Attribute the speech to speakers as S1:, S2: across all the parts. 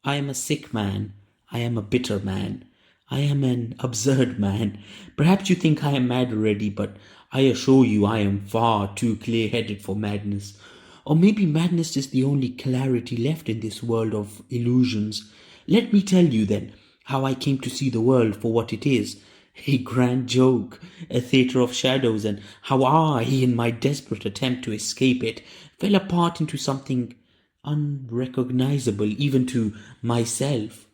S1: I am a sick man. I am a bitter man. I am an absurd man. Perhaps you think I am mad already, but I assure you I am far too clear-headed for madness. Or maybe madness is the only clarity left in this world of illusions. Let me tell you then how I came to see the world for what it is, a grand joke, a theatre of shadows, and how I, in my desperate attempt to escape it, fell apart into something unrecognizable even to myself.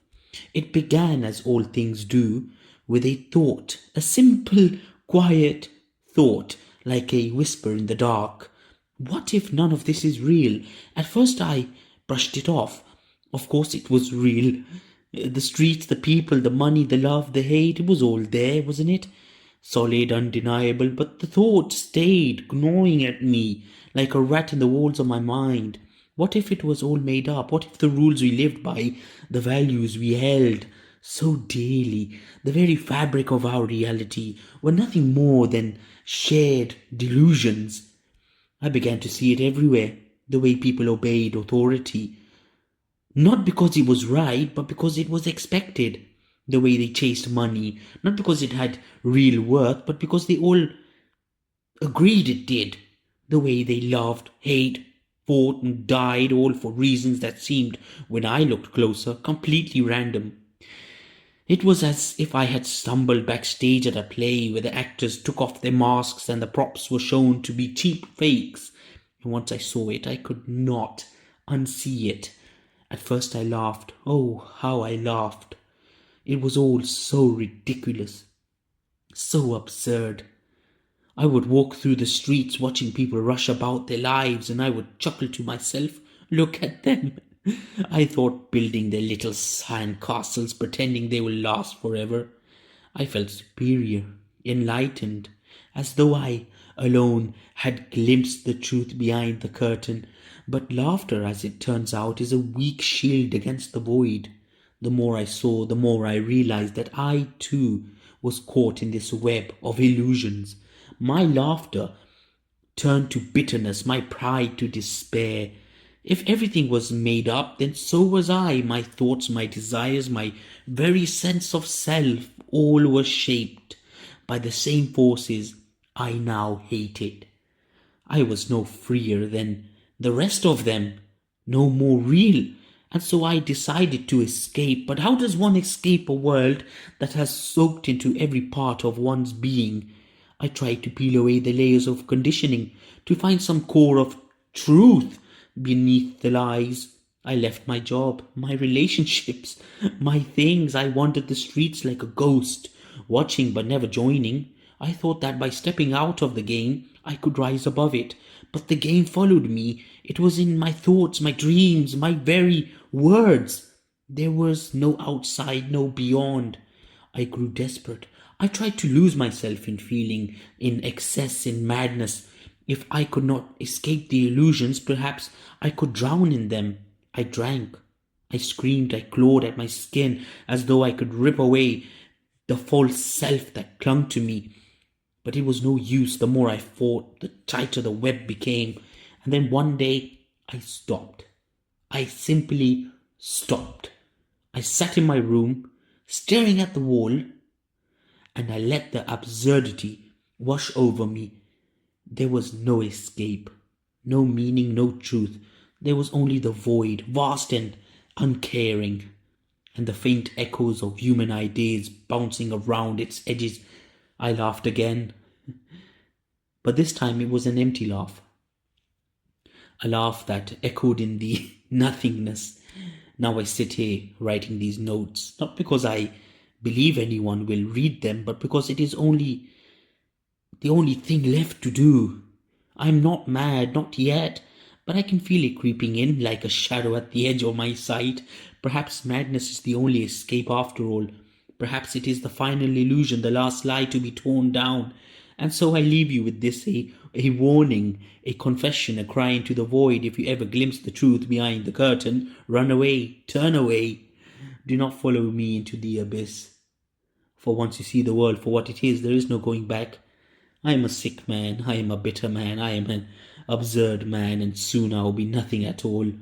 S1: It began, as all things do, with a thought, a simple, quiet thought, like a whisper in the dark. What if none of this is real? At first I brushed it off. Of course it was real. The streets, the people, the money, the love, the hate, it was all there, wasn't it? Solid, undeniable, but the thought stayed gnawing at me like a rat in the walls of my mind. What if it was all made up? What if the rules we lived by, the values we held so dearly, the very fabric of our reality, were nothing more than shared delusions? I began to see it everywhere, the way people obeyed authority. Not because it was right, but because it was expected. The way they chased money, not because it had real worth, but because they all agreed it did. The way they loved, hate, fought, and died, all for reasons that seemed, when I looked closer, completely random. It was as if I had stumbled backstage at a play where the actors took off their masks and the props were shown to be cheap fakes. And once I saw it, I could not unsee it. At first I laughed. Oh, how I laughed. It was all so ridiculous, so absurd. I would walk through the streets watching people rush about their lives, and I would chuckle to myself, look at them. I thought building their little sand castles, pretending they will last forever. I felt superior, enlightened, as though I alone had glimpsed the truth behind the curtain. But laughter, as it turns out, is a weak shield against the void. The more I saw, the more I realized that I too was caught in this web of illusions. My laughter turned to bitterness, my pride to despair. If everything was made up, then so was I. My thoughts, my desires, my very sense of self, all were shaped by the same forces I now hated. I was no freer than the rest of them, no more real, and so I decided to escape. But how does one escape a world that has soaked into every part of one's being? I tried to peel away the layers of conditioning, to find some core of truth beneath the lies. I left my job, my relationships, my things. I wandered the streets like a ghost, watching but never joining. I thought that by stepping out of the game, I could rise above it. But the game followed me. It was in my thoughts, my dreams, my very words. There was no outside, no beyond. I grew desperate. I tried to lose myself in feeling, in excess, in madness. If I could not escape the illusions, perhaps I could drown in them. I drank. I screamed. I clawed at my skin as though I could rip away the false self that clung to me. But it was no use. The more I fought, the tighter the web became. And then one day, I stopped. I simply stopped. I sat in my room, staring at the wall, and I let the absurdity wash over me. There was no escape, no meaning, no truth. There was only the void, vast and uncaring, and the faint echoes of human ideas bouncing around its edges. I laughed again, but this time it was an empty laugh. A laugh that echoed in the nothingness. Now I sit here writing these notes, not because I believe anyone will read them, but because it is the only thing left to do. I'm not mad, not yet, but I can feel it creeping in like a shadow at the edge of my sight. Perhaps madness is the only escape after all. Perhaps it is the final illusion, the last lie to be torn down. And so I leave you with this, a warning, a confession, a cry into the void. If you ever glimpse the truth behind the curtain, run away, turn away. Do not follow me into the abyss. For once you see the world for what it is, there is no going back. I am a sick man, I am a bitter man, I am an absurd man, and soon I will be nothing at all.